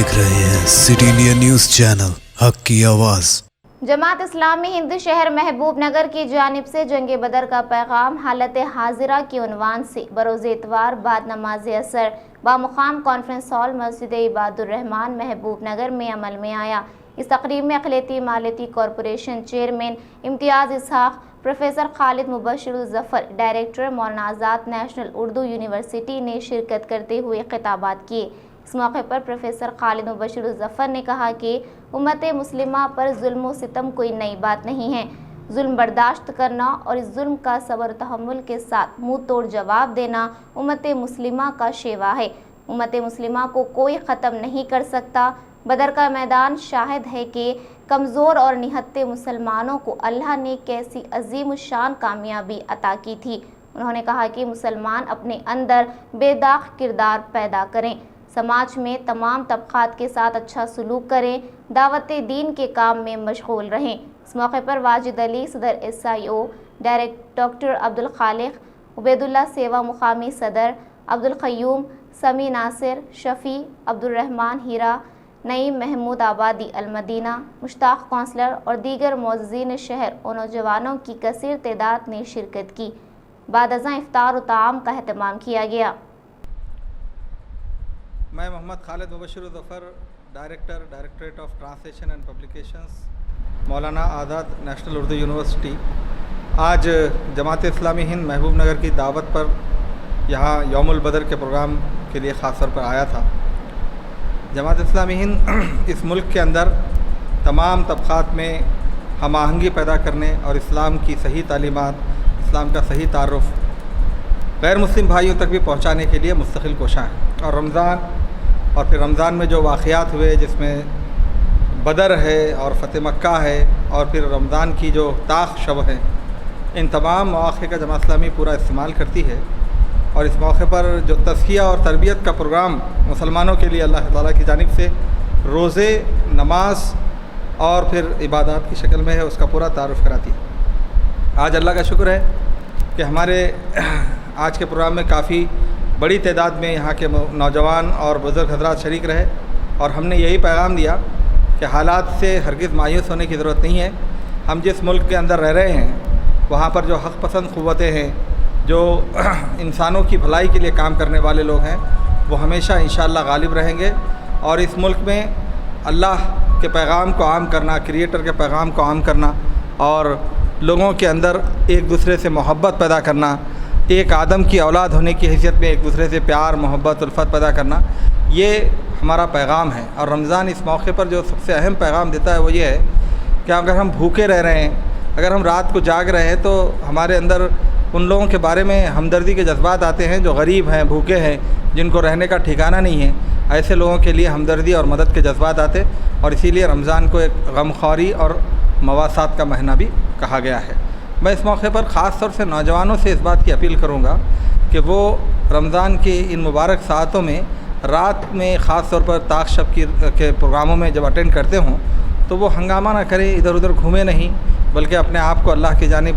देख रहे हैं सिटी इंडिया न्यूज़ चैनल हक की आवाज़। जमात इस्लामी हिंद शहर महबूब नगर की जानिब से जंग बदर का पैगाम हालत हाजिरा के उन्वान से बरोज़ इतवार बाद नमाज असर बामुकाम कॉन्फ्रेंस हॉल मस्जिद इबादुर रहमान महबूब नगर में अमल में आया। इस तकरीब में अक़लियती मालियती कॉरपोरेशन चेयरमैन इम्तियाज़ इसहाक़, प्रोफेसर खालिद मुबश्शिरुल ज़फ़र, डायरेक्टर मौलाना आज़ाद नेशनल उर्दू यूनिवर्सिटी ने शिरकत करते हुए खिताबात किए। इस मौके पर प्रोफेसर खालिद मुबश्शिरुल ज़फ़र ने कहा कि उम्मत मुस्लिमा पर जुल्म व सितम कोई नई बात नहीं है। जुल्म बर्दाश्त करना और इस जुल्म का सब्र तहम्मुल के साथ मुँह तोड़ जवाब देना उम्मत मुस्लिमा का शेवा है। उम्मत मुस्लिमा को कोई ख़त्म नहीं कर सकता। बदर का मैदान शाहिद है कि कमज़ोर और निहत्ते मुसलमानों को अल्लाह ने कैसी अजीम शान कामयाबी अता की थी। उन्होंने कहा कि मुसलमान अपने अंदर बेदाग किरदार पैदा करें, समाज में तमाम तबक़ात के साथ अच्छा सलूक करें, दावत दीन के काम में मशगूल रहें। इस मौके पर वाजिद अली सदर SIO, डायरेक्टर डॉक्टर अब्दुल खालिक, उबैदुल्ला सेवा मुकामी सदर, अब्दुल क़य्यूम, समी नासिर, शफ़ी, अब्दुल रहमान हीरा, नईम महमूद आबादी अलमदीना, मुश्ताक कौंसलर और दीगर मोअज़्ज़िन शहर और नौजवानों की कसीर तादाद ने शिरकत की। बाद अज़ां इफ्तार व ताम का अहतमाम किया गया। मैं Mohammad Khalid Mubashirul Zafar, director directorate of translation and publications, Maulana Azad national Urdu university, आज जमात इस्लामी हिंद महबूब नगर की दावत पर यहाँ यौमुल बदर के प्रोग्राम के लिए ख़ास तौर पर आया था। जमात इस्लामी हिंद इस मुल्क के अंदर तमाम तबक़ात में हम आहंगी पैदा करने और इस्लाम की सही तालीमात, इस्लाम का सही तारुफ़ गैर मुस्लिम भाइयों तक भी पहुँचाने के लिए मुस्तकिल कोशा है। और रमज़ान और फिर रमज़ान में जो वाक़यात हुए जिसमें बदर है और फ़तेह मक्का है और फिर रमज़ान की जो ताख़ शब है, इन तमाम मौक़े का जमात इस्लामी पूरा इस्तेमाल करती है। और इस मौके पर जो तज़किया और तरबियत का प्रोग्राम मुसलमानों के लिए अल्लाह ताला की जानिब से रोज़े, नमाज और फिर इबादत की शक्ल में है, उसका पूरा तारुफ़ कराती है। आज अल्लाह का शुक्र है कि हमारे आज के प्रोग्राम में काफ़ी बड़ी तादाद में यहाँ के नौजवान और बुज़ुर्ग हज़रात शरीक रहे और हमने यही पैगाम दिया कि हालात से हरगिज़ मायूस होने की ज़रूरत नहीं है। हम जिस मुल्क के अंदर रह रहे हैं वहाँ पर जो हक़ पसंद क़ुव्वतें हैं, जो इंसानों की भलाई के लिए काम करने वाले लोग हैं, वो हमेशा इंशाअल्लाह गालिब रहेंगे। और इस मुल्क में अल्लाह के पैगाम को आम करना, क्रिएटर के पैगाम को आम करना और लोगों के अंदर एक दूसरे से मोहब्बत पैदा करना, एक आदम की औलाद होने की हैसियत में एक दूसरे से प्यार, मोहब्बत, उल्फत पैदा करना, ये हमारा पैगाम है। और रमज़ान इस मौके पर जो सबसे अहम पैगाम देता है वो ये है कि अगर हम भूखे रह रहे हैं, अगर हम रात को जाग रहे हैं, तो हमारे अंदर उन लोगों के बारे में हमदर्दी के जज्बात आते हैं जो गरीब हैं, भूखे हैं, जिनको रहने का ठिकाना नहीं है। ऐसे लोगों के लिए हमदर्दी और मदद के जज्बात आते और इसीलिए रमज़ान को एक गमख्वारी और मवासात का महीना भी कहा गया है। मैं इस मौके पर ख़ास तौर से नौजवानों से इस बात की अपील करूँगा कि वो रमज़ान की इन मुबारक सातों में रात में ख़ास तौर पर ताक़ के प्रोग्रामों में जब अटेंड करते हों तो वो हंगामा ना करें, इधर उधर घूमें नहीं, बल्कि अपने आप को अल्लाह की जानिब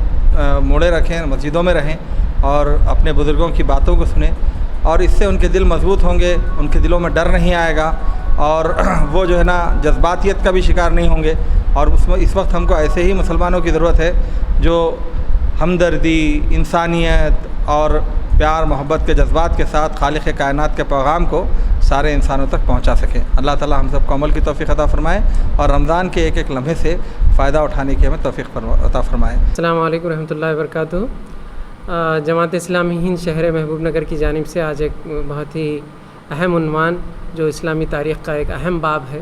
मोड़े रखें, मस्जिदों में रहें और अपने बुज़ुर्गों की बातों को सुनें। और इससे उनके दिल मजबूत होंगे, उनके दिलों में डर नहीं आएगा और वो जो है ना जज्बातियत का भी शिकार नहीं होंगे। और उसमें इस वक्त हमको ऐसे ही मुसलमानों की ज़रूरत है जो हमदर्दी, इंसानियत और प्यार मोहब्बत के जज्बात के साथ खालिक़ कायनात के पैगाम को सारे इंसानों तक पहुंचा सकें। अल्लाह ताला हम सबको अमल की तौफ़ीक़ अता फ़रमाए और रमज़ान के एक एक लम्हे से फ़ायदा उठाने की हमें तौफ़ीक़ अता फ़रमाए। अस्सलामु अलैकुम रहमतुल्लाहि व बरकातुहू। जमात इस्लामी हिंद शहर महबूब नगर की जानिब से आज एक बहुत ही अहम उन्वान जो इस्लामी तारीख़ का एक अहम बाब है,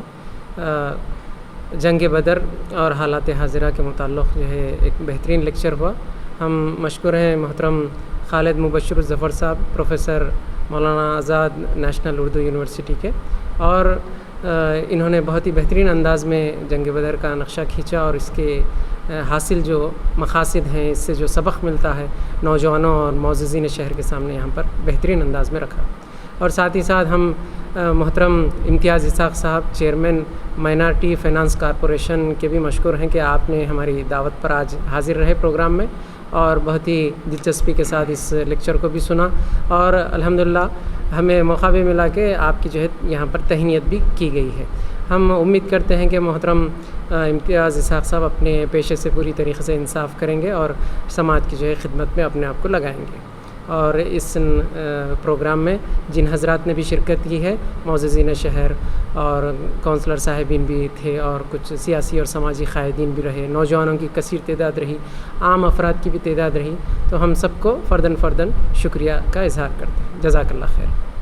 जंग बदर और हालात हाजिरा के मुताल्लिक़ जो है एक बेहतरीन लेक्चर हुआ। हम मशकूर हैं मोहतरम खालिद मुबश्शिरुल ज़फ़र साहब, प्रोफेसर मौलाना आज़ाद नेशनल उर्दू यूनिवर्सिटी के, और इन्होंने बहुत ही बेहतरीन अंदाज़ में जंग बदर का नक्शा खींचा और इसके हासिल जो मक़ासिद हैं, इससे जो सबक मिलता है नौजवानों और मोअज़्ज़िज़ीन शहर के सामने यहाँ पर बेहतरीन अंदाज़ में रखा। और साथ ही साथ हम मोहतरम इम्तियाज़ इसहाक़ साहब, चेयरमैन माइनॉरिटी फ़ाइनेंस कॉरपोरेशन के भी मशकूर हैं कि आपने हमारी दावत पर आज हाज़िर रहे प्रोग्राम में और बहुत ही दिलचस्पी के साथ इस लेक्चर को भी सुना। और अल्हम्दुलिल्लाह ہمیں موقع بھی ملا کہ آپ کی جو ہے یہاں پر تہنیت بھی کی گئی ہے. ہم امید کرتے ہیں کہ محترم امتیاز اسحاق صاحب اپنے پیشے سے پوری طریقے سے انصاف کریں گے اور سماج کی جو ہے خدمت میں اپنے آپ کو لگائیں گے. اور اس پروگرام میں جن حضرات نے بھی شرکت کی ہے، معززین شہر اور کونسلر صاحبین بھی تھے، اور کچھ سیاسی اور سماجی قائدین بھی رہے، نوجوانوں کی کثیر تعداد رہی، عام افراد کی بھی تعداد رہی، تو ہم سب کو فرداً شکریہ کا اظہار کرتے ہیں. جزاک اللہ خیر.